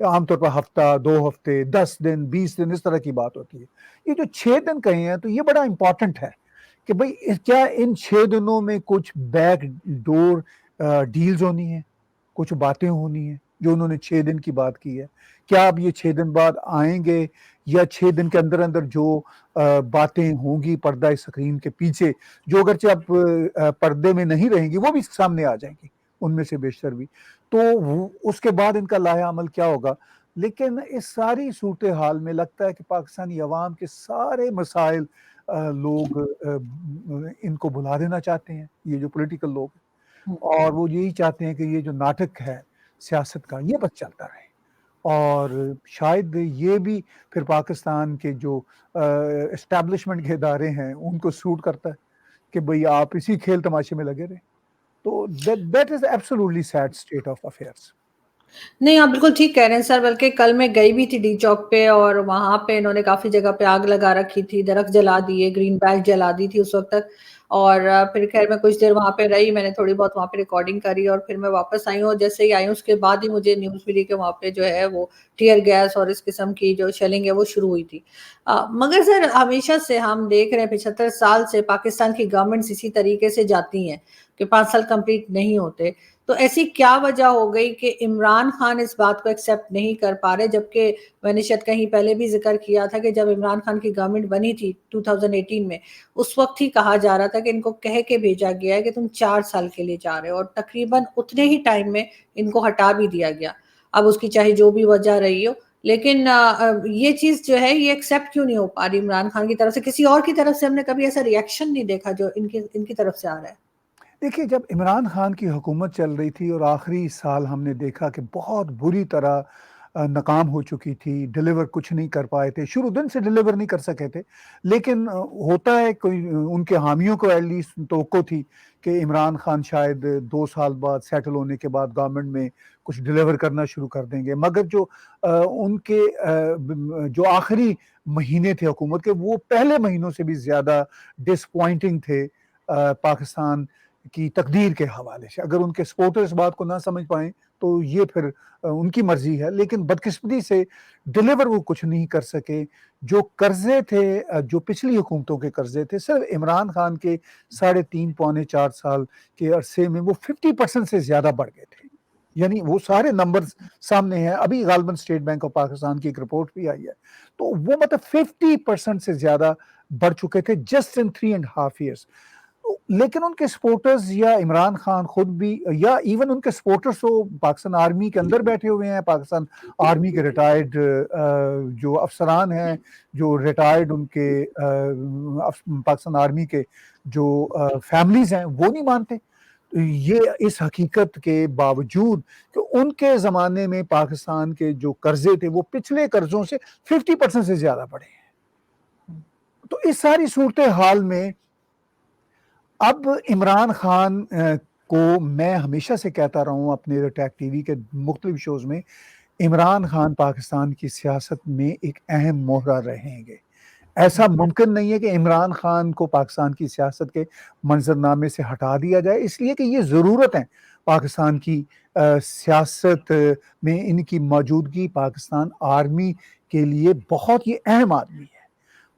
عام طور پر ہفتہ، 2 ہفتے، 10 دن، 20 دن، اس طرح کی بات ہوتی ہے. یہ جو 6 دن کہے ہیں تو یہ بڑا امپورٹنٹ ہے کہ بھئی کیا ان 6 دنوں میں کچھ بیک ڈور ڈیلز ہونی ہیں، کچھ باتیں ہونی ہیں جو انہوں نے 6 دن کی بات کی ہے. کیا اب یہ 6 دن بعد آئیں گے، یا 6 دن کے اندر اندر جو باتیں ہوں گی پردہ اسکرین کے پیچھے، جو اگرچہ اب پردے میں نہیں رہیں گی، وہ بھی سامنے آ جائیں گی ان میں سے بیشتر بھی. تو اس کے بعد ان کا لاہے عمل کیا ہوگا. لیکن اس ساری صورتحال میں لگتا ہے کہ پاکستانی عوام کے سارے مسائل لوگ ان کو بھلا دینا چاہتے ہیں، یہ جو پولیٹیکل لوگ ہیں، اور وہ یہی چاہتے ہیں کہ یہ جو ناٹک ہے سیاست کا یہ بس چلتا رہے. اور شاید یہ بھی پھر پاکستان کے جو اسٹیبلشمنٹ کے ادارے ہیں ان کو سوٹ کرتا ہے کہ بھئی آپ اسی کھیل تماشے میں لگے رہے. تو that is absolutely sad state of affairs. نہیں، آپ بالکل ٹھیک کہہ رہے ہیں سر. بلکہ کل میں گئی بھی تھی ڈی چوک پہ، اور وہاں پہ انہوں نے کافی جگہ پہ آگ لگا رکھی تھی، درخت جلا دیے، گرین بیگ جلا دی تھی اس وقت تک. اور پھر خیر میں کچھ دیر وہاں پہ رہی، میں نے تھوڑی بہت وہاں پہ ریکارڈنگ کری، اور پھر میں واپس آئی ہوں. اور جیسے ہی آئی ہوں اس کے بعد ہی مجھے نیوز ملی کہ وہاں پہ جو ہے وہ ٹیئر گیس اور اس قسم کی جو شیلنگ ہے وہ شروع ہوئی تھی. مگر سر ہمیشہ سے ہم دیکھ رہے ہیں 75 سال سے پاکستان کی گورنمنٹس اسی طریقے سے جاتی ہیں کہ 5 سال کمپلیٹ نہیں ہوتے. تو ایسی کیا وجہ ہو گئی کہ عمران خان اس بات کو ایکسیپٹ نہیں کر پا رہے، جبکہ میں نے شاید کہیں پہلے بھی ذکر کیا تھا کہ جب عمران خان کی گورنمنٹ بنی تھی 2018 میں، اس وقت ہی کہا جا رہا تھا کہ ان کو کہہ کے بھیجا گیا ہے کہ تم 4 سال کے لیے جا رہے ہو، اور تقریباً اتنے ہی ٹائم میں ان کو ہٹا بھی دیا گیا. اب اس کی چاہے جو بھی وجہ رہی ہو، لیکن یہ چیز جو ہے یہ ایکسیپٹ کیوں نہیں ہو پا رہی عمران خان کی طرف سے؟ کسی اور کی طرف سے ہم نے کبھی ایسا ریئیکشن نہیں دیکھا جو ان کی طرف سے آ رہا ہے. دیکھیے، جب عمران خان کی حکومت چل رہی تھی اور آخری سال ہم نے دیکھا کہ بہت بری طرح ناکام ہو چکی تھی، ڈیلیور کچھ نہیں کر پائے تھے، شروع دن سے ڈیلیور نہیں کر سکے تھے. لیکن ہوتا ہے کوئی ان کے حامیوں کو ایٹ لیسٹ توقع تھی کہ عمران خان شاید 2 سال بعد سیٹل ہونے کے بعد گورنمنٹ میں کچھ ڈیلیور کرنا شروع کر دیں گے. مگر جو ان کے جو آخری مہینے تھے حکومت کے، وہ پہلے مہینوں سے بھی زیادہ ڈس پوائنٹنگ تھے پاکستان کی تقدیر کے حوالے سے. اگر ان کے سپورٹر اس بات کو نہ سمجھ پائیں تو یہ پھر ان کی مرضی ہے، لیکن بدقسمتی سے ڈیلیور وہ کچھ نہیں کر سکے. جو قرضے تھے، جو پچھلی حکومتوں کے قرضے تھے، صرف عمران خان کے 3.5 پونے 4 سال کے عرصے میں وہ 50% سے زیادہ بڑھ گئے تھے. یعنی وہ سارے نمبرز سامنے ہیں. ابھی غالباً اسٹیٹ بینک آف پاکستان کی ایک رپورٹ بھی آئی ہے، تو وہ مطلب 50% سے زیادہ بڑھ چکے تھے جسٹ ان 3.5 years. لیکن ان کے سپورٹرز یا عمران خان خود بھی، یا ایون ان کے سپورٹرز تو پاکستان آرمی کے اندر بیٹھے ہوئے ہیں، پاکستان آرمی کے ریٹائرڈ جو افسران ہیں، جو ریٹائرڈ ان کے پاکستان آرمی کے جو فیملیز ہیں، وہ نہیں مانتے یہ اس حقیقت کے باوجود کہ ان کے زمانے میں پاکستان کے جو قرضے تھے وہ پچھلے قرضوں سے 50% سے زیادہ بڑھے ہیں. تو اس ساری صورتحال میں اب عمران خان کو میں ہمیشہ سے کہتا رہا ہوں اپنے ٹیک ٹی وی کے مختلف شوز میں، عمران خان پاکستان کی سیاست میں ایک اہم مہرہ رہیں گے. ایسا ممکن نہیں ہے کہ عمران خان کو پاکستان کی سیاست کے منظرنامے سے ہٹا دیا جائے، اس لیے کہ یہ ضرورت ہے پاکستان کی سیاست میں ان کی موجودگی. پاکستان آرمی کے لیے بہت یہ اہم آدمی ہے.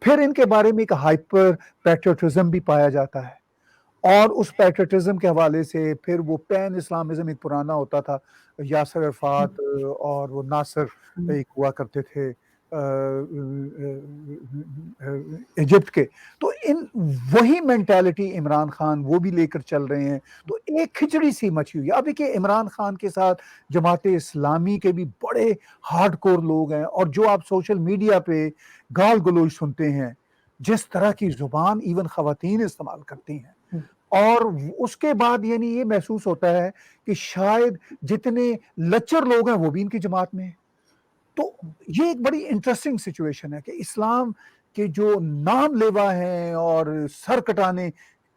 پھر ان کے بارے میں ایک ہائپر پیٹریوٹزم بھی پایا جاتا ہے، اور اس پیٹریوٹزم کے حوالے سے پھر وہ پین اسلامزم ایک پرانا ہوتا تھا، یاسر عرفات اور وہ ناصر ایک ہوا کرتے تھے ایجپٹ کے، تو ان وہی مینٹالٹی عمران خان وہ بھی لے کر چل رہے ہیں. تو ایک کھچڑی سی مچی ہوئی ہے. اب دیکھیے عمران خان کے ساتھ جماعت اسلامی کے بھی بڑے ہارڈ کور لوگ ہیں، اور جو آپ سوشل میڈیا پہ گال گلوچ سنتے ہیں، جس طرح کی زبان ایون خواتین استعمال کرتی ہیں، اور اس کے بعد یعنی یہ محسوس ہوتا ہے کہ شاید جتنے لچر لوگ ہیں وہ بھی ان کی جماعت میں ہیں. تو یہ ایک بڑی انٹرسٹنگ سچویشن ہے کہ اسلام کے جو نام لیوا ہیں اور سر کٹانے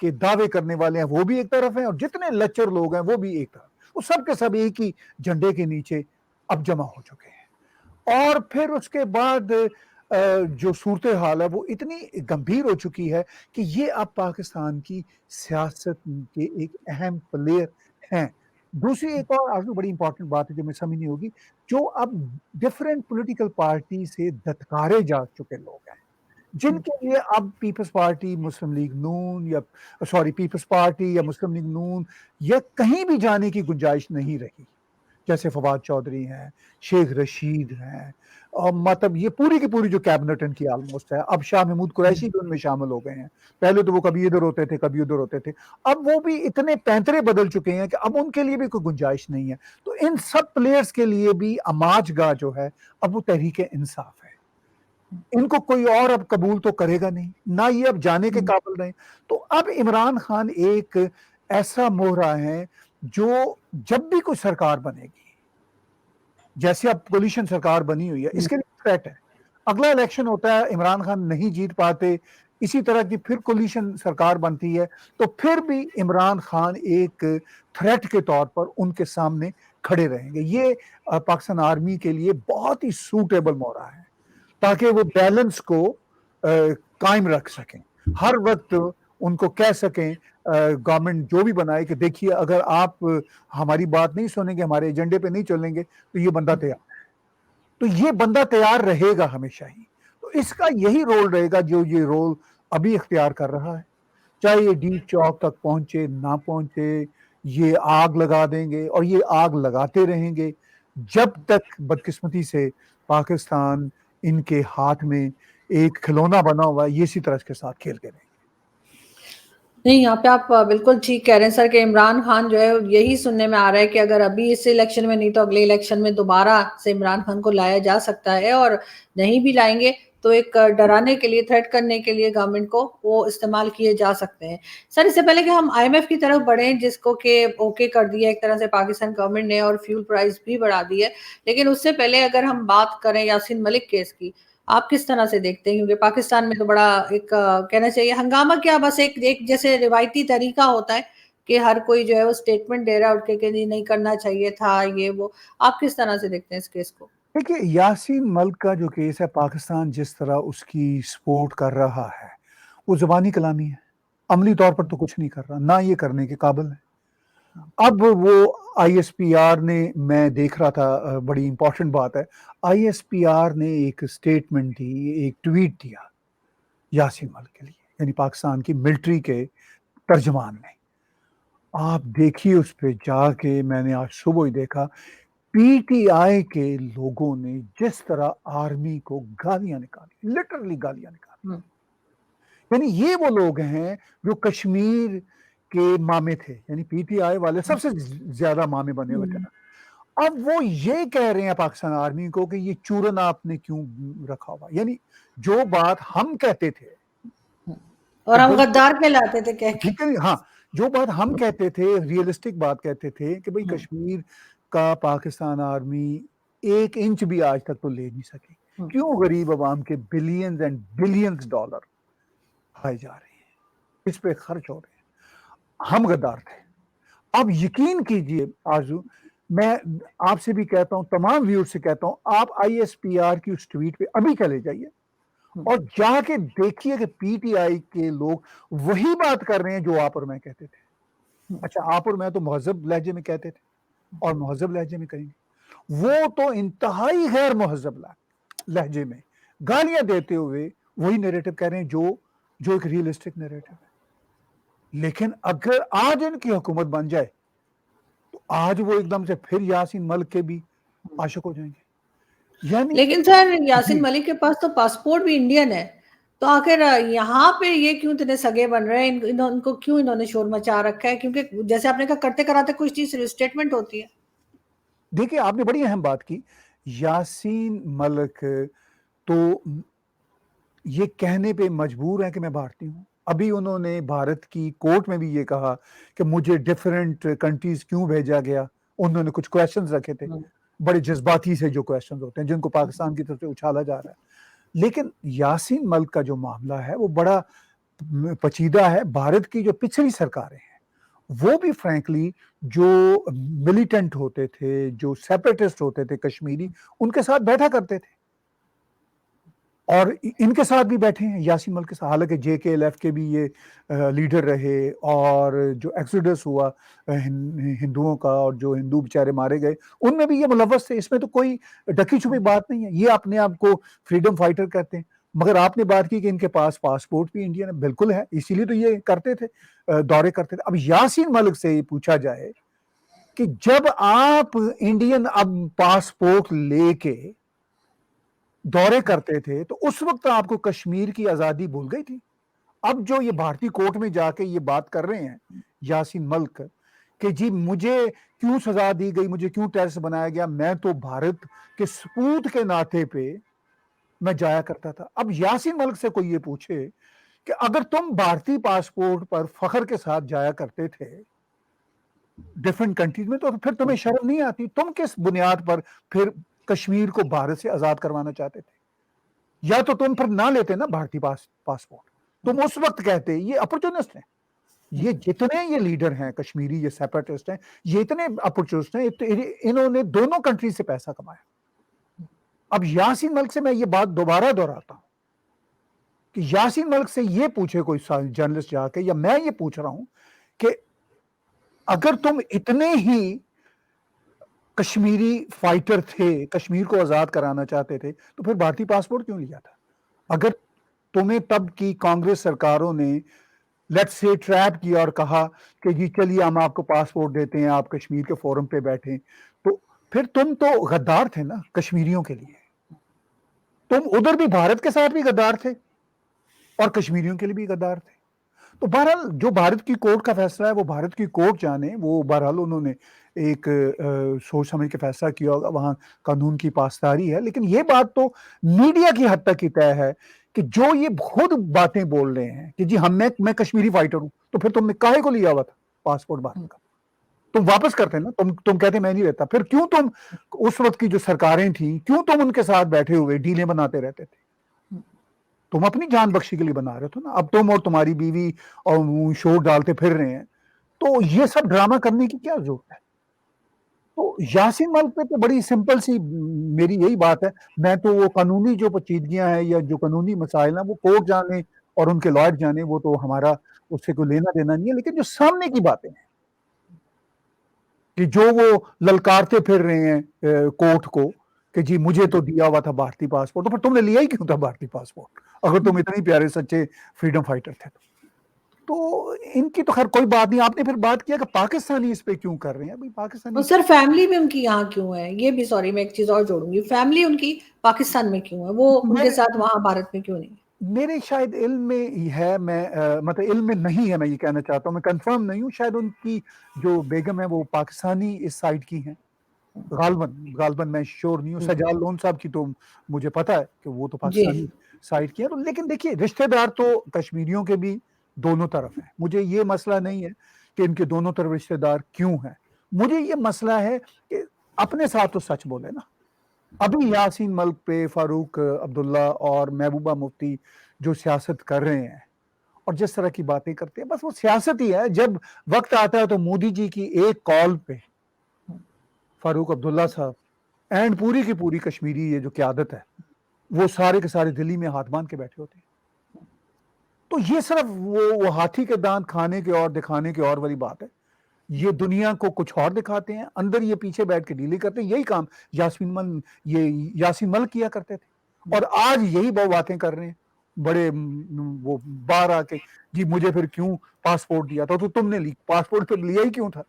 کے دعوے کرنے والے ہیں وہ بھی ایک طرف ہیں، اور جتنے لچر لوگ ہیں وہ بھی ایک طرف. وہ سب کے سب ایک ہی جھنڈے کے نیچے اب جمع ہو چکے ہیں. اور پھر اس کے بعد جو صورتحال ہے وہ اتنی گمبھیر ہو چکی ہے کہ یہ اب پاکستان کی سیاست کے ایک اہم پلیئر ہیں. دوسری ایک اور آگے بڑی امپورٹنٹ بات ہے جو میں سمجھنی ہوگی، جو اب ڈفرینٹ پولیٹیکل پارٹی سے دھتکارے جا چکے لوگ ہیں، جن کے لیے اب پیپلز پارٹی، مسلم لیگ نون یا پیپلز پارٹی یا مسلم لیگ نون یا کہیں بھی جانے کی گنجائش نہیں رہی، جیسے فواد چودھری ہیں، شیخ رشید ہیں، اور مطلب یہ پوری کی پوری جو کیبنٹ ان کی آلموسٹ ہے، اب شاہ محمود قریشی بھی ان میں شامل ہو گئے ہیں، پہلے تو وہ کبھی ادھر ہوتے تھے کبھی ادھر ہوتے تھے، اب وہ بھی اتنے پینترے بدل چکے ہیں کہ اب ان کے لیے بھی کوئی گنجائش نہیں ہے، تو ان سب پلیئرز کے لیے بھی اماج گاہ جو ہے اب وہ تحریک انصاف ہے، ان کو کوئی اور اب قبول تو کرے گا نہیں، نہ یہ اب جانے کے قابل نہیں، تو اب عمران خان ایک ایسا مہرا ہے جو جب بھی کوئی سرکار بنے گی، جیسے اب کولیشن سرکار بنی ہوئی ہے، اس کے لیے تھریٹ ہے، اگلا الیکشن ہوتا ہے عمران خان نہیں جیت پاتے، اسی طرح کی پھر کولیشن سرکار بنتی ہے، تو پھر بھی عمران خان ایک تھریٹ کے طور پر ان کے سامنے کھڑے رہیں گے، یہ پاکستان آرمی کے لیے بہت ہی سوٹیبل مہرا ہے، تاکہ وہ بیلنس کو قائم رکھ سکیں، ہر وقت ان کو کہہ سکیں گورنمنٹ جو بھی بنائے کہ دیکھیے اگر آپ ہماری بات نہیں سنیں گے، ہمارے ایجنڈے پہ نہیں چلیں گے تو یہ بندہ تیار ہے، تو یہ بندہ تیار رہے گا ہمیشہ ہی، تو اس کا یہی رول رہے گا جو یہ رول ابھی اختیار کر رہا ہے، چاہے یہ ڈیپ چوک تک پہنچے نہ پہنچے، یہ آگ لگا دیں گے اور یہ آگ لگاتے رہیں گے جب تک بدقسمتی سے پاکستان ان کے ہاتھ میں ایک کھلونا بنا ہوا ہے، یہ اسی طرح کے ساتھ کھیلتے رہیں گے۔ نہیں، یہاں پہ آپ بالکل ٹھیک کہہ رہے ہیں سر کہ عمران خان جو ہے یہی سننے میں آ رہا ہے کہ اگر ابھی اس الیکشن میں نہیں تو اگلے الیکشن میں دوبارہ سے عمران خان کو لایا جا سکتا ہے، اور نہیں بھی لائیں گے تو ایک ڈرانے کے لیے، تھریٹ کرنے کے لیے گورنمنٹ کو وہ استعمال کیے جا سکتے ہیں۔ سر اس سے پہلے کہ ہم آئی ایم ایف کی طرف بڑھیں، جس کو کہ اوکے کر دیا ایک طرح سے پاکستان گورنمنٹ نے اور فیول پرائز بھی بڑھا دی ہے، لیکن اس سے پہلے اگر ہم بات کریں یاسین ملک کیس کی، آپ کس طرح سے دیکھتے ہیں؟ کیونکہ پاکستان میں تو بڑا ایک کہنا چاہیے ہنگامہ، کیا بس ایک جیسے روایتی طریقہ ہوتا ہے کہ ہر کوئی جو ہے وہ سٹیٹمنٹ دے رہا ہے اٹھ کے کہ نہیں کرنا چاہیے تھا یہ وہ، آپ کس طرح سے دیکھتے ہیں اس کیس کو؟ دیکھیے یاسین ملک کا جو کیس ہے، پاکستان جس طرح اس کی سپورٹ کر رہا ہے وہ زبانی کلامی ہے، عملی طور پر تو کچھ نہیں کر رہا، نہ یہ کرنے کے قابل ہے۔ اب وہ آئی ایس پی آر نے، میں دیکھ رہا تھا، بڑی امپورٹنٹ بات ہے، آئی ایس پی آر نے ایک سٹیٹمنٹ دی، ایک ٹویٹ دیا یاسین ملک کے لیے، یعنی پاکستان کی ملٹری کے ترجمان نے، آپ دیکھیے اس پہ جا کے، میں نے آج صبح ہی دیکھا، پی ٹی آئی کے لوگوں نے جس طرح آرمی کو گالیاں نکالی، لٹرلی گالیاں نکالی، یعنی یہ وہ لوگ ہیں جو کشمیر کے مامے تھے، یعنی پی ٹی آئی والے سب سے زیادہ مامے بنے ہوئے تھے نا، اب وہ یہ کہہ رہے ہیں پاکستان آرمی کو کہ یہ چورن آپ نے کیوں رکھا ہوا، یعنی جو بات ہم کہتے تھے اور ہم غدار کہلاتے تھے کہہ کے، ٹھیک ہے، ہاں، جو بات ہم کہتے تھے، ریئلسٹک بات کہتے تھے کہ بھئی کشمیر کا پاکستان آرمی 1 انچ بھی آج تک تو لے نہیں سکی، کیوں غریب عوام کے بلینز اینڈ بلینز ڈالر کھائے جا رہے ہیں، اس پہ خرچ ہو رہے ہیں، ہم غدار تھے۔ اب یقین کیجئے آرزو، میں آپ سے بھی کہتا ہوں، تمام ویور سے کہتا ہوں، آپ آئی ایس پی آر کی اس ٹویٹ پہ ابھی چلے جائیے اور جا کے دیکھیے کہ پی ٹی آئی کے لوگ وہی بات کر رہے ہیں جو آپ اور میں کہتے تھے۔ اچھا، آپ اور میں تو مہذب لہجے میں کہتے تھے اور مہذب لہجے میں کہیں گے، وہ تو انتہائی غیر مہذب لہجے میں گالیاں دیتے ہوئے وہی نیریٹو کہہ رہے ہیں جو ایک ریئلسٹک نیریٹو ہے، لیکن اگر آج ان کی حکومت بن جائے تو آج وہ ایک دم سے پھر یاسین ملک کے بھی عاشق ہو جائیں گے، یعنی لیکن سر جی یاسین ملک کے پاس تو پاسپورٹ بھی انڈین ہے، تو آخر یہاں پہ یہ کیوں اتنے سگے بن رہے ہیں؟ ان کو کیوں انہوں نے شور مچا رکھا ہے؟ کیونکہ جیسے آپ نے کہا کرتے کراتے کچھ چیز اسٹیٹمنٹ ہوتی ہے۔ دیکھیے، آپ نے بڑی اہم بات کی، یاسین ملک تو یہ کہنے پہ مجبور ہے کہ میں بھارتی ہوں، ابھی انہوں نے بھارت کی کورٹ میں بھی یہ کہا کہ مجھے ڈیفرنٹ کنٹریز کیوں بھیجا گیا، انہوں نے کچھ کویسچنز رکھے تھے، بڑے جذباتی سے جو کویسچنز ہوتے ہیں جن کو پاکستان کی طرف سے اچھالا جا رہا ہے، لیکن یاسین ملک کا جو معاملہ ہے وہ بڑا پیچیدہ ہے۔ بھارت کی جو پچھلی سرکاریں ہیں وہ بھی فرینکلی جو ملیٹنٹ ہوتے تھے، جو سیپریٹسٹ ہوتے تھے کشمیری، ان کے ساتھ بیٹھا کرتے تھے، اور ان کے ساتھ بھی بیٹھے ہیں یاسین ملک کے ساتھ، حالانکہ جے کے ایل ایف کے بھی یہ لیڈر رہے، اور جو ایکسوڈس ہوا ہندوؤں کا اور جو ہندو بیچارے مارے گئے ان میں بھی یہ ملوث تھے، اس میں تو کوئی ڈکی چھپی بات نہیں ہے، یہ اپنے آپ کو فریڈم فائٹر کہتے ہیں۔ مگر آپ نے بات کی کہ ان کے پاس پاسپورٹ بھی انڈین ہے، بالکل ہے، اسی لیے تو یہ کرتے تھے، دورے کرتے تھے۔ اب یاسین ملک سے یہ پوچھا جائے کہ جب آپ انڈین اب پاسپورٹ لے کے دورے کرتے تھے تو اس وقت آپ کو کشمیر کی آزادی بھول گئی تھی؟ اب جو یہ بھارتی کورٹ میں جا کے یہ بات کر رہے ہیں یاسین ملک کہ جی مجھے کیوں سزا دی گئی، مجھے کیوں ٹیررسٹ بنایا گیا، میں تو بھارت کے سپوت کے ناطے پہ میں جایا کرتا تھا۔ اب یاسین ملک سے کوئی یہ پوچھے کہ اگر تم بھارتی پاسپورٹ پر فخر کے ساتھ جایا کرتے تھے ڈفرینٹ کنٹریز میں، تو پھر تمہیں شرم نہیں آتی؟ تم کس بنیاد پر پھر کشمیر کو بھارت سے آزاد کروانا چاہتے تھے؟ یا تو تم پھر نہ لیتے نا بھارتی پاسپورٹ، تم اس وقت کہتے یہ اپرچونسٹ ہیں، یہ جتنے یہ لیڈر ہیں کشمیری، یہ سیپریٹسٹ ہیں، یہ اتنے اپرچونسٹ ہیں، انہوں نے دونوں کنٹری سے پیسہ کمایا۔ اب یاسین ملک سے میں یہ بات دوبارہ دہراتا ہوں کہ یاسین ملک سے یہ پوچھے کوئی جرنلسٹ جا کے، یا میں یہ پوچھ رہا ہوں کہ اگر تم اتنے ہی کشمیری فائٹر تھے، کشمیر کو آزاد کرانا چاہتے تھے، تو پھر بھارتی پاسپورٹ کیوں لیا تھا؟ اگر تمہیں تب کی کانگریس سرکاروں نے لیٹس سے ٹریپ کیا اور کہا کہ جی چلیے ہم آپ کو پاسپورٹ دیتے ہیں، آپ کشمیر کے فورم پہ بیٹھیں، تو پھر تم تو غدار تھے نا کشمیریوں کے لیے، تم ادھر بھی بھارت کے ساتھ بھی غدار تھے اور کشمیریوں کے لیے بھی غدار تھے۔ تو بہرحال جو بھارت کی کورٹ کا فیصلہ ہے وہ بھارت کی کورٹ جانے، وہ بہرحال انہوں نے ایک سوچ سمجھ کے فیصلہ کیا ہوگا، وہاں قانون کی پاسداری ہے۔ لیکن یہ بات تو میڈیا کی حد تک ہی طے ہے کہ جو یہ خود باتیں بول رہے ہیں کہ جی میں کشمیری فائٹر ہوں، تو پھر تم نے کاہے کو لیا ہوا تھا پاسپورٹ بھارت کا؟ تم واپس کرتے نا، تم کہتے میں نہیں رہتا، پھر کیوں تم اس وقت کی جو سرکاریں تھیں کیوں تم ان کے ساتھ بیٹھے ہوئے ڈیلیں بناتے رہتے تھے؟ تم اپنی جان بخشی کے لیے بنا رہے تھے نا، اب تم اور تمہاری بیوی اور شور ڈالتے پھر رہے ہیں، تو یہ سب ڈرامہ کرنے کی کیا ضرورت ہے؟ تو یاسین ملک پہ تو بڑی سمپل سی میری یہی بات ہے، میں تو وہ قانونی جو پیچیدگیاں ہیں یا جو قانونی مسائل ہیں وہ کورٹ جانے اور ان کے لائر جانے، وہ تو ہمارا اس سے کوئی لینا دینا نہیں ہے۔ لیکن جو سامنے کی باتیں ہیں کہ جو وہ للکارتے پھر رہے ہیں کورٹ کو کہ جی مجھے تو دیا ہوا تھا بھارتی پاسپورٹ، تو پھر تم نے لیا ہی کیوں تھا بھارتی پاسپورٹ اگر تم اتنے پیارے سچے فریڈم فائٹر تھے؟ تو ان کی تو خیر کوئی بات نہیں۔ آپ نے پھر بات کیا کہ پاکستانی اس پہ کیوں کر رہے ہیں؟ بھائی پاکستانی سر فیملی بھی ان کی یہاں کیوں ہے؟ یہ بھی سوری میں ایک چیز اور جوڑوں گی، فیملی ان کی پاکستان میں کیوں ہے؟ وہ ان کے ساتھ وہاں بھارت میں کیوں نہیں؟ میرے شاید علم میں ہی ہے، میں مطلب علم میں نہیں ہے، میں یہ کہنا چاہتا ہوں، میں کنفرم نہیں ہوں، شاید ان کی جو بیگم ہے وہ پاکستانی اس سائڈ کی ہیں، غالباً میں شور نہیں ہوں۔ سجال لون صاحب کی تو مجھے پتا ہے کہ وہ تو جی پاکستانی سائڈ کی ہے، لیکن دیکھیے رشتہ دار تو کشمیریوں کے بھی دونوں طرف ہیں۔ مجھے یہ مسئلہ نہیں ہے کہ ان کے دونوں طرف رشتہ دار کیوں ہیں، مجھے یہ مسئلہ ہے کہ اپنے ساتھ تو سچ بولے نا۔ ابھی یاسین ملک پہ فاروق عبداللہ اور محبوبہ مفتی جو سیاست کر رہے ہیں اور جس طرح کی باتیں کرتے ہیں، بس وہ سیاست ہی ہے۔ جب وقت آتا ہے تو مودی جی کی ایک کال پہ فاروق عبداللہ صاحب اینڈ پوری کی پوری کشمیری یہ جو قیادت ہے وہ سارے کے سارے دلی میں ہاتھ باندھ کے بیٹھے ہوتے ہیں۔ تو یہ صرف وہ ہاتھی کے دانت کھانے کے اور دکھانے کے اور والی بات ہے، یہ دنیا کو کچھ اور دکھاتے ہیں، اندر یہ پیچھے بیٹھ کے ڈیلے کرتے ہیں۔ یہی کام یاسین ملک کیا کرتے تھے اور آج یہی وہ باتیں کر رہے ہیں بڑے وہ باہر آ کے جی مجھے پھر کیوں پاسپورٹ دیا تھا، تو تم نے پاسپورٹ پھر لیا ہی کیوں تھا؟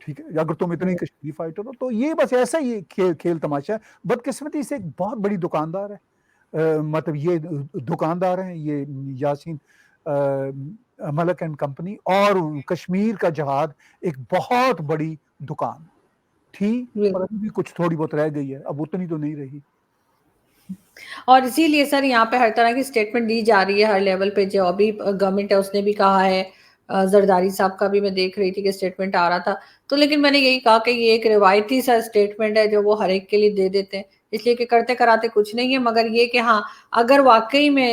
ٹھیک ہے، اگر تم اتنے کشمیری فائٹر ہو تو یہ بس ایسا ہی کھیل تماشا ہے۔ بدقسمتی سے ایک بہت بڑی دکاندار ہے، مطلب یہ دکاندار ہیں یہ یاسین ملک اینڈ کمپنی، اور کشمیر کا جہاد ایک بہت بڑی دکان تھی اور ابھی بھی کچھ تھوڑی بہت رہ گئی ہے، اب اتنی تو نہیں رہی۔ اور اسی لیے سر یہاں پہ ہر طرح کی اسٹیٹمنٹ دی جا رہی ہے ہر لیول پہ، جو ابھی گورنمنٹ ہے اس نے بھی کہا ہے، زرداری صاحب کا بھی میں دیکھ رہی تھی کہ اسٹیٹمنٹ آ رہا تھا، تو لیکن میں نے یہی کہا کہ یہ ایک روایتی سا اسٹیٹمنٹ ہے جو وہ ہر ایک کے لیے دے دیتے ہیں، اس لیے کہ کرتے کراتے کچھ نہیں ہے، مگر یہ کہ ہاں اگر واقعی میں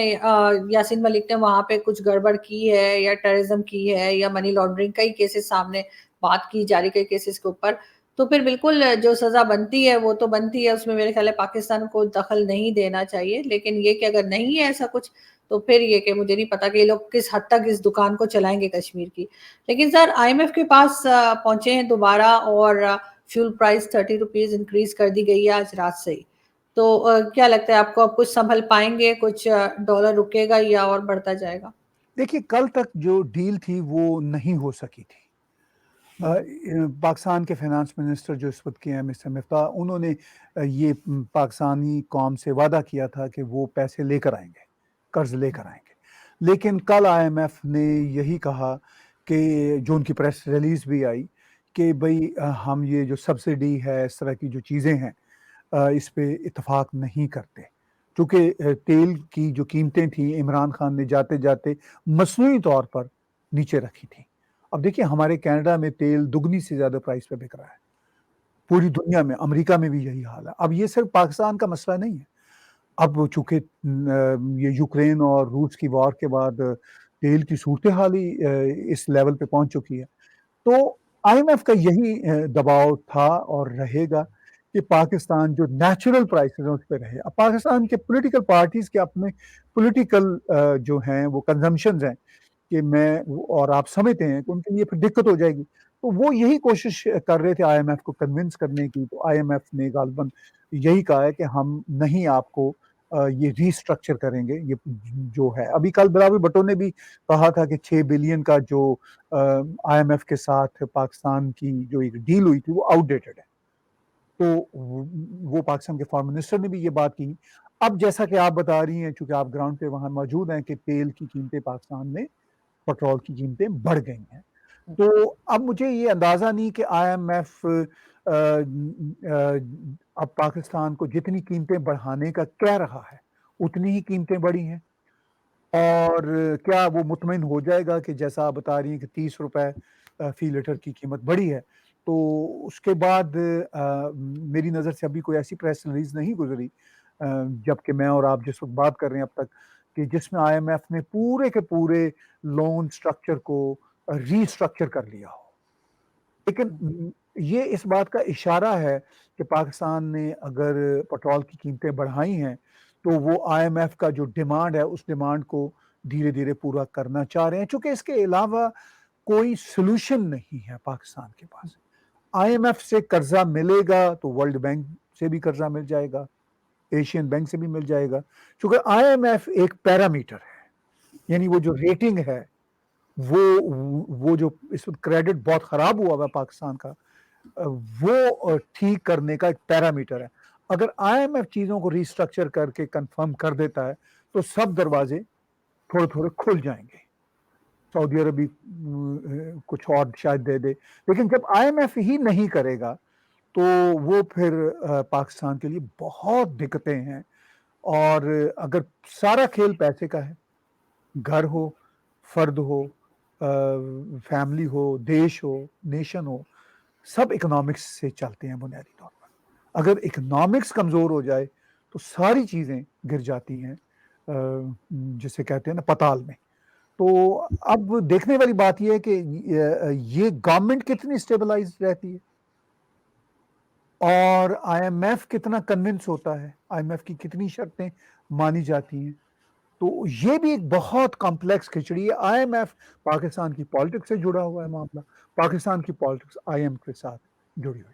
یاسین ملک نے وہاں پہ کچھ گڑبڑ کی ہے یا ٹیررزم کی ہے یا منی لانڈرنگ، کئی کیسز سامنے بات کی جا رہی کئی کیسز کے اوپر، تو پھر بالکل جو سزا بنتی ہے وہ تو بنتی ہے، اس میں میرے خیال ہے پاکستان کو دخل نہیں دینا چاہیے، لیکن یہ کہ اگر نہیں ہے ایسا کچھ تو پھر یہ کہ مجھے نہیں پتا کہ یہ لوگ کس حد تک اس دکان کو چلائیں گے کشمیر کی۔ لیکن سر آئی ایم ایف کے پاس پہنچے ہیں دوبارہ، اور فیول پرائس 30 روپیز انکریز کر دی گئی ہے آج رات سے ہی، تو کیا لگتا ہے آپ کو اب کچھ سنبھل پائیں گے، کچھ ڈالر رکے گا یا اور بڑھتا جائے گا؟ دیکھیے کل تک جو ڈیل تھی وہ نہیں ہو سکی تھی۔ پاکستان کے فائنانس منسٹر جو اس وقت کے ہیں مسٹر مفتاح، انہوں نے یہ پاکستانی قوم سے وعدہ کیا تھا کہ وہ پیسے لے کر آئیں گے، قرض لے کر آئیں گے، لیکن کل آئی ایم ایف نے یہی کہا کہ جو ان کی پریس ریلیز بھی آئی کہ بھئی ہم یہ جو سبسڈی ہے، اس طرح کی جو چیزیں ہیں، اس پہ اتفاق نہیں کرتے، چونکہ تیل کی جو قیمتیں تھیں عمران خان نے جاتے جاتے مصنوعی طور پر نیچے رکھی تھیں۔ اب دیکھیے ہمارے کینیڈا میں تیل دگنی سے زیادہ پرائس پہ بک رہا ہے، پوری دنیا میں، امریکہ میں بھی یہی حال ہے۔ اب یہ صرف پاکستان کا مسئلہ نہیں ہے، اب چونکہ یہ یوکرین اور روس کی وار کے بعد تیل کی صورتحال ہی اس لیول پہ پہنچ چکی ہے، تو آئی ایم ایف کا یہی دباؤ تھا اور رہے گا کہ پاکستان جو نیچرل پرائسز ہیں اس پہ رہے۔ اب پاکستان کے پولیٹیکل پارٹیز کے اپنے پولیٹیکل جو ہیں وہ کنزمپشنز ہیں کہ میں اور آپ سمجھتے ہیں کہ ان کے لیے پھر دقت ہو جائے گی، تو وہ یہی کوشش کر رہے تھے آئی ایم ایف کو کنونس کرنے کی، تو آئی ایم ایف نے غالباً یہی کہا ہے کہ ہم نہیں آپ کو یہ ری اسٹرکچر کریں گے۔ یہ جو ہے ابھی کل بلاول بھٹو نے بھی کہا تھا کہ 6 بلین کا جو آئی ایم ایف کے ساتھ پاکستان کی جو ایک ڈیل ہوئی تھی وہ آؤٹ ڈیٹڈ ہے، تو وہ پاکستان کے فارن منسٹر نے بھی یہ بات کی۔ اب جیسا کہ آپ بتا رہی ہیں، چونکہ آپ گراؤنڈ پہ وہاں موجود ہیں، کہ تیل کی قیمتیں پاکستان میں، پیٹرول کی قیمتیں بڑھ گئی ہیں، تو اب مجھے یہ اندازہ نہیں کہ آئی ایم ایف اب پاکستان کو جتنی قیمتیں بڑھانے کا کہہ رہا ہے اتنی ہی قیمتیں بڑھی ہیں، اور کیا وہ مطمئن ہو جائے گا کہ جیسا آپ بتا رہی ہیں کہ 30 روپے فی لیٹر کی قیمت بڑھی ہے، تو اس کے بعد میری نظر سے ابھی کوئی ایسی پریس ریلیز نہیں گزری جبکہ میں اور آپ جس وقت بات کر رہے ہیں اب تک، کہ جس میں آئی ایم ایف نے پورے کے پورے لون سٹرکچر کو ری سٹرکچر کر لیا ہو۔ لیکن یہ اس بات کا اشارہ ہے کہ پاکستان نے اگر پیٹرول کی قیمتیں بڑھائی ہیں تو وہ آئی ایم ایف کا جو ڈیمانڈ ہے اس ڈیمانڈ کو دھیرے دھیرے پورا کرنا چاہ رہے ہیں، چونکہ اس کے علاوہ کوئی سلوشن نہیں ہے پاکستان کے پاس۔ آئی ایم ایف سے قرضہ ملے گا تو ورلڈ بینک سے بھی قرضہ مل جائے گا، ایشین بینک سے بھی مل جائے گا، چونکہ آئی ایم ایف ایک پیرامیٹر ہے، یعنی وہ جو ریٹنگ ہے، وہ جو اس وقت کریڈٹ بہت خراب ہوا ہوا پاکستان کا، وہ ٹھیک کرنے کا ایک پیرامیٹر ہے۔ اگر آئی ایم ایف چیزوں کو ریسٹرکچر کر کے کنفرم کر دیتا ہے تو سب دروازے تھوڑے تھوڑے کھل جائیں گے، سعودی عربی کچھ اور شاید دے دے، لیکن جب آئی ایم ایف ہی نہیں کرے گا تو وہ پھر پاکستان کے لیے بہت دقتیں ہیں، اور اگر سارا کھیل پیسے کا ہے، گھر ہو، فرد ہو، فیملی ہو، دیش ہو، نیشن ہو، سب اکنامکس سے چلتے ہیں بنیادی طور پر۔ اگر اکنامکس کمزور ہو جائے تو ساری چیزیں گر جاتی ہیں، جسے کہتے ہیں نا پتال میں۔ تو اب دیکھنے والی بات یہ ہے کہ یہ گورنمنٹ کتنی اسٹیبلائز رہتی ہے اور آئی ایم ایف کتنا کنونس ہوتا ہے، آئی ایم ایف کی کتنی شرطیں مانی جاتی ہیں، تو یہ بھی ایک بہت کمپلیکس کھچڑی ہے۔ آئی ایم ایف پاکستان کی پالیٹکس سے جڑا ہوا ہے معاملہ، پاکستان کی پالیٹکس آئی ایم کے ساتھ جڑی ہوئی ہے۔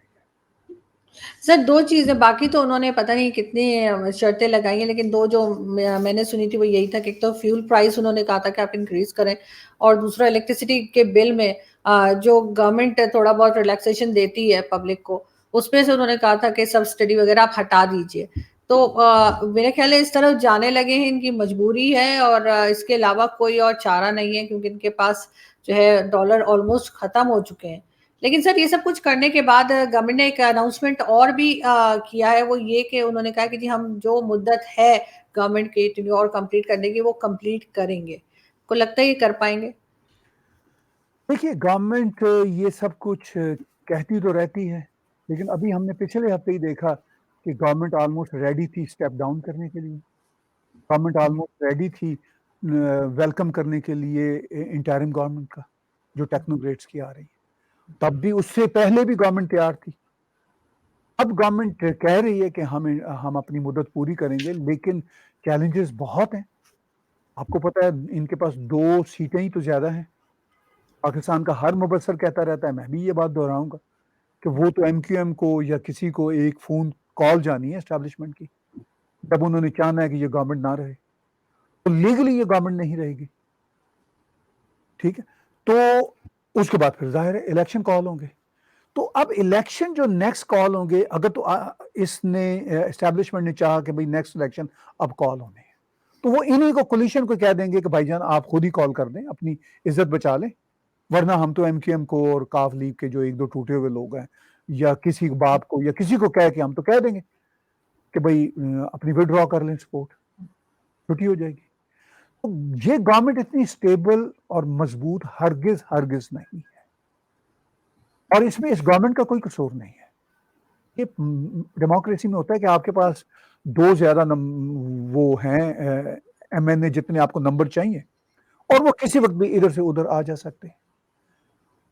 سر دو چیزیں، باقی تو انہوں نے پتہ نہیں کتنی شرطیں لگائی ہیں، لیکن دو جو میں نے سنی تھی وہ یہی تھا کہ ایک تو فیول پرائس انہوں نے کہا تھا کہ آپ انکریز کریں، اور دوسرا الیکٹریسٹی کے بل میں جو گورنمنٹ تھوڑا بہت ریلیکسیشن دیتی ہے پبلک کو، اس میں سے انہوں نے کہا تھا کہ سبسڈی وغیرہ آپ ہٹا دیجئے۔ تو میرے خیال ہے اس طرح جانے لگے ہیں، ان کی مجبوری ہے، اور اس کے علاوہ کوئی اور چارہ نہیں ہے، کیونکہ ان کے پاس جو ہے ڈالر آلموسٹ ختم ہو چکے ہیں۔ لیکن سر یہ سب کچھ کرنے کے بعد گورنمنٹ نے ایک اناؤنسمنٹ اور بھی کیا ہے، وہ یہ کہ انہوں نے کہا کہ جی ہم جو مدت ہے گورنمنٹ کی ٹینیور کمپلیٹ کرنے کی وہ کمپلیٹ کریں گے۔ کو لگتا ہے یہ کر پائیں گے؟ دیکھیے گورنمنٹ یہ سب کچھ کہتی تو رہتی ہے، لیکن ابھی ہم نے پچھلے ہفتے ہی دیکھا کہ گورنمنٹ آلموسٹ ریڈی تھی اسٹیپ ڈاؤن کرنے کے لیے، گورنمنٹ آلموسٹ ریڈی تھی ویلکم کرنے کے لیے انٹرم گورنمنٹ کا جو ٹیکنوکریٹس کی آ رہی ہے، تب بھی اس سے پہلے بھی گورنمنٹ تیار تھی، اب گورنمنٹ کہہ رہی ہے کہ ہم اپنی مدت پوری کریں گے، لیکن چیلنجز بہت ہیں. آپ کو پتا ہے ان کے پاس 2 سیٹیں ہی تو زیادہ ہیں. پاکستان کا ہر مبصر کہتا رہتا ہے، میں بھی یہ بات دہراؤں گا کہ وہ تو ایم کیو ایم کو یا کسی کو ایک فون کال جانی ہے اسٹیبلشمنٹ کی، جب انہوں نے چاہنا ہے کہ یہ گورنمنٹ نہ رہے، تو لیگلی یہ گورنمنٹ نہیں رہے گی. ٹھیک ہے، تو اس کے بعد پھر ظاہر ہے الیکشن کال ہوں گے. تو اب الیکشن جو نیکسٹ کال ہوں گے، اگر تو اس نے اسٹیبلشمنٹ نے چاہا کہ بھئی نیکسٹ الیکشن اب کال ہونے ہیں، تو وہ انہی کو کولیشن کو کہہ دیں گے کہ بھائی جان آپ خود ہی کال کر دیں، اپنی عزت بچا لیں، ورنہ ہم تو ایم کیو ایم کو اور کاف لیگ کے جو 1-2 ٹوٹے ہوئے لوگ ہیں یا کسی باپ کو یا کسی کو کہہ کے ہم تو کہہ دیں گے کہ بھئی اپنی وڈرا کر لیں سپورٹ، چھٹی ہو جائے گی. تو یہ گورنمنٹ اتنی سٹیبل اور مضبوط ہرگز نہیں ہے، اور اس میں اس گورنمنٹ کا کوئی قصور نہیں ہے. یہ ڈیموکریسی میں ہوتا ہے کہ آپ کے پاس 2 زیادہ وہ ہیں ایم این اے جتنے آپ کو نمبر چاہیے، اور وہ کسی وقت بھی ادھر سے ادھر آ جا سکتے ہیں.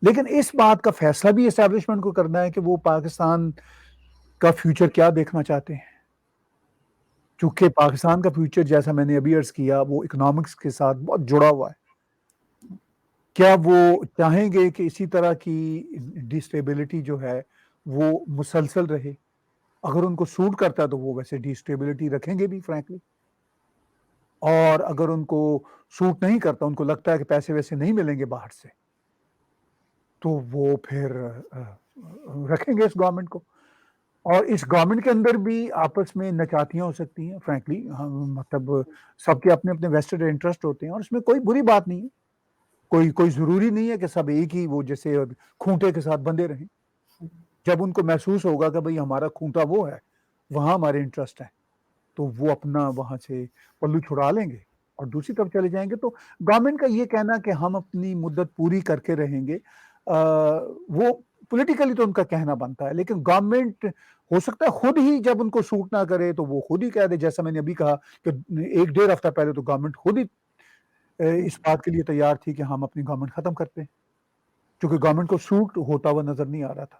لیکن اس بات کا فیصلہ بھی اسٹیبلشمنٹ کو کرنا ہے کہ وہ پاکستان کا فیوچر کیا دیکھنا چاہتے ہیں. چونکہ پاکستان کا فیوچر جیسا میں نے ابھی عرض کیا وہ اکنامکس کے ساتھ بہت جڑا ہوا ہے. کیا وہ چاہیں گے کہ اسی طرح کی ڈیسٹیبلٹی جو ہے وہ مسلسل رہے؟ اگر ان کو سوٹ کرتا ہے تو وہ ویسے ڈیسٹیبلٹی رکھیں گے بھی فرینکلی، اور اگر ان کو سوٹ نہیں کرتا، ان کو لگتا ہے کہ پیسے ویسے نہیں ملیں گے باہر سے، تو وہ پھر رکھیں گے اس گورنمنٹ کو. اور اس گورنمنٹ کے اندر بھی آپس میں نچاتیاں ہو سکتی ہیں فرینکلی، مطلب سب کے اپنے اپنے ویسٹڈ انٹرسٹ ہوتے ہیں، اور اس میں کوئی بری بات نہیں ہے. کوئی ضروری نہیں ہے کہ سب ایک ہی وہ جیسے کھونٹے کے ساتھ بندے رہیں. جب ان کو محسوس ہوگا کہ بھئی ہمارا کھونٹا وہ ہے، وہاں ہمارے انٹرسٹ ہیں، تو وہ اپنا وہاں سے پلو چھڑا لیں گے اور دوسری طرف چلے جائیں گے. تو گورنمنٹ کا یہ کہنا کہ ہم اپنی مدت پوری کر کے رہیں گے، وہ پولیٹیکلی تو ان کا کہنا بنتا ہے، لیکن گورنمنٹ ہو سکتا ہے خود ہی جب ان کو سوٹ نہ کرے تو وہ خود ہی کہہ دے. جیسا میں نے ابھی کہا کہ 1-1.5 ہفتہ پہلے تو گورنمنٹ خود ہی اس بات کے لیے تیار تھی کہ ہم اپنی گورنمنٹ ختم کرتے ہیں، کیونکہ گورنمنٹ کو سوٹ ہوتا ہوا نظر نہیں آ رہا تھا.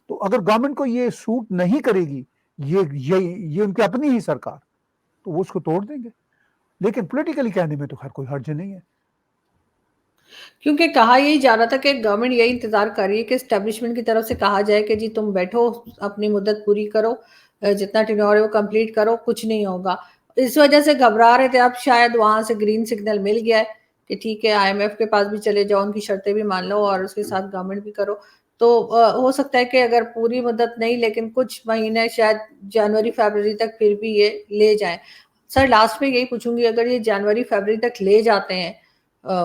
تو اگر گورنمنٹ کو یہ سوٹ نہیں کرے گی، یہ ان کی اپنی ہی سرکار، تو وہ اس کو توڑ دیں گے. لیکن پولیٹیکلی کہنے میں تو خیر کوئی حرج نہیں ہے. کیونکہ کہا یہی جا رہا تھا کہ گورنمنٹ یہی انتظار کر رہی ہے کہ اسٹیبلشمنٹ کی طرف سے کہا جائے کہ جی تم بیٹھو، اپنی مدت پوری کرو، جتنا ٹینیور ہے وہ کمپلیٹ کرو، کچھ نہیں ہوگا. اس وجہ سے گھبرا رہے تھے. اب شاید وہاں سے گرین سگنل مل گیا ہے کہ ٹھیک ہے آئی ایم ایف کے پاس بھی چلے جاؤ، ان کی شرطیں بھی مان لو اور اس کے ساتھ گورنمنٹ بھی کرو. تو ہو سکتا ہے کہ اگر پوری مدت نہیں لیکن کچھ مہینے شاید جنوری فیبروری تک پھر بھی یہ لے جائیں. سر لاسٹ میں یہی پوچھوں گی، اگر یہ جنوری فیبروری تک لے جاتے ہیں،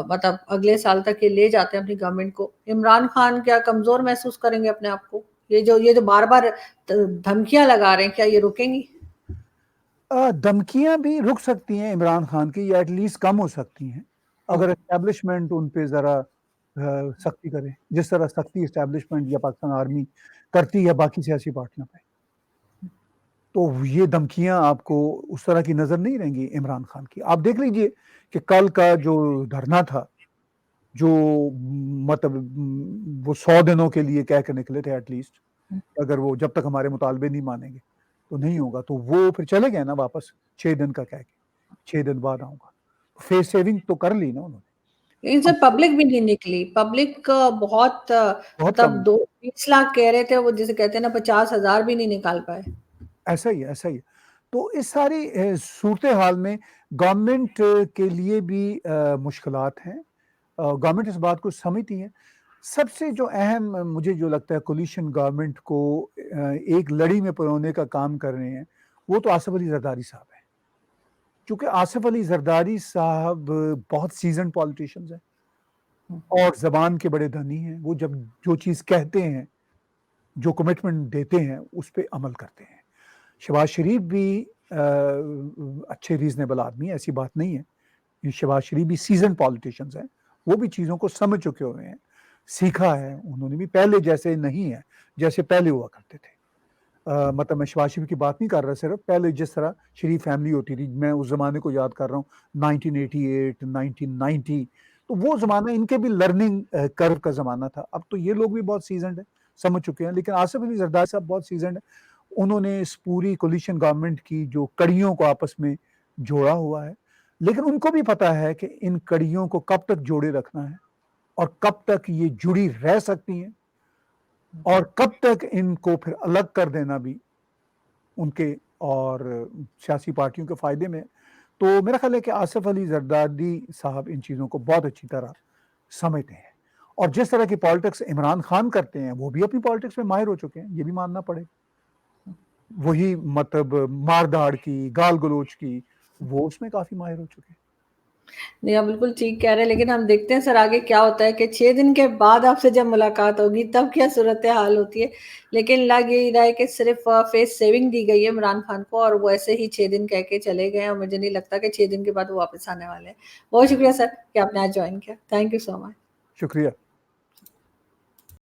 مطلب اگلے سال تک یہ لے جاتے ہیں اپنی گورنمنٹ کو، عمران خان کیا کمزور محسوس کریں گے اپنے آپ کو؟ یہ جو بار بار دھمکیاں لگا رہے ہیں، کیا یہ رکیں گی؟ دھمکیاں بھی رک سکتی ہیں عمران خان کی، یا ایٹ لیسٹ کم ہو سکتی ہیں اگر اسٹیبلشمنٹ ان پہ ذرا سختی کرے، جس طرح سختی اسٹیبلشمنٹ یا پاکستان آرمی کرتی ہے باقی سیاسی پارٹیوں پہ. تو یہ دھمکیاں آپ کو اس طرح کی نظر نہیں رہیں گی عمران خان کی. آپ دیکھ لیجئے کہ کل کا جو دھرنا تھا، جو مطلب وہ 100 دنوں کے لیے کہہ کے نکلے تھے ایٹ لیسٹ، اگر وہ جب تک ہمارے مطالبے نہیں مانیں گے تو نہیں ہوگا، تو وہ پھر چلے گئے نا واپس 6 دن کا کہہ کے، 6 دن بعد آؤں گا. فیس سیونگ تو کر لی نا انہوں نے. ان سے پبلک بھی نہیں نکلی. پبلک بہت بہت کم. مطلب 20 لاکھ کہہ رہے تھے، وہ جسے کہتے ہیں نا 50,000 بھی نہیں نکال پائے. ایسا ہی ہے. تو اس ساری صورتحال میں گورنمنٹ کے لیے بھی مشکلات ہیں. گورنمنٹ اس بات کو سمجھتی ہے. سب سے جو اہم مجھے جو لگتا ہے کولیشن گورنمنٹ کو ایک لڑی میں پرونے کا کام کر رہے ہیں، وہ تو آصف علی زرداری صاحب ہیں. چونکہ آصف علی زرداری صاحب بہت سیزنڈ پالیٹیشنز ہیں اور زبان کے بڑے دھنی ہیں. وہ جب جو چیز کہتے ہیں، جو کمٹمنٹ دیتے ہیں، اس پہ عمل کرتے ہیں. شہباز شریف بھی اچھے ریزنیبل آدمی ہے، ایسی بات نہیں ہے. شہباز شریف بھی سیزن پالیٹیشنز ہیں، وہ بھی چیزوں کو سمجھ چکے ہوئے ہیں، سیکھا ہے انہوں نے بھی. پہلے جیسے نہیں ہے جیسے پہلے ہوا کرتے تھے. مطلب میں شہباز شریف کی بات نہیں کر رہا، صرف پہلے جس طرح شریف فیملی ہوتی تھی، میں اس زمانے کو یاد کر رہا ہوں 1988 1990. تو وہ زمانہ ان کے بھی لرننگ کرو کا زمانہ تھا. اب تو یہ لوگ بھی بہت سیزنڈ ہیں، سمجھ چکے ہیں. لیکن آصف علی زرداری صاحب بہت سیزنڈ ہیں. انہوں نے اس پوری کولیشن گورنمنٹ کی جو کڑیوں کو آپس میں جوڑا ہوا ہے، لیکن ان کو بھی پتا ہے کہ ان کڑیوں کو کب تک جوڑے رکھنا ہے اور کب تک یہ جڑی رہ سکتی ہیں اور کب تک ان کو پھر الگ کر دینا بھی ان کے اور سیاسی پارٹیوں کے فائدے میں. تو میرا خیال ہے کہ آصف علی زرداری صاحب ان چیزوں کو بہت اچھی طرح سمجھتے ہیں، اور جس طرح کی پالیٹکس عمران خان کرتے ہیں وہ بھی اپنی پالیٹکس میں ماہر ہو چکے ہیں، یہ بھی ماننا پڑے. وہی مطلب مار دھاڑ کی، گال گلوچ کی، وہ اس میں کافی ماہر ہو چکے ہیں. نہیں آپ بالکل ٹھیک کہہ رہے ہیں، لیکن ہم دیکھتے ہیں سر آگے کیا ہوتا ہے کہ 6 دن کے بعد آپ سے جب ملاقات ہوگی تب کیا صورتحال ہوتی ہے. لیکن لگ یہی رہا ہے کہ صرف فیس سیونگ دی گئی ہے عمران خان کو، اور وہ ایسے ہی 6 دن کہہ کے چلے گئے، اور مجھے نہیں لگتا کہ 6 دن کے بعد وہ واپس آنے والے ہیں. بہت شکریہ سر کہ آپ نے آج جوائن کیا. تھینک یو سو مچ. شکریہ.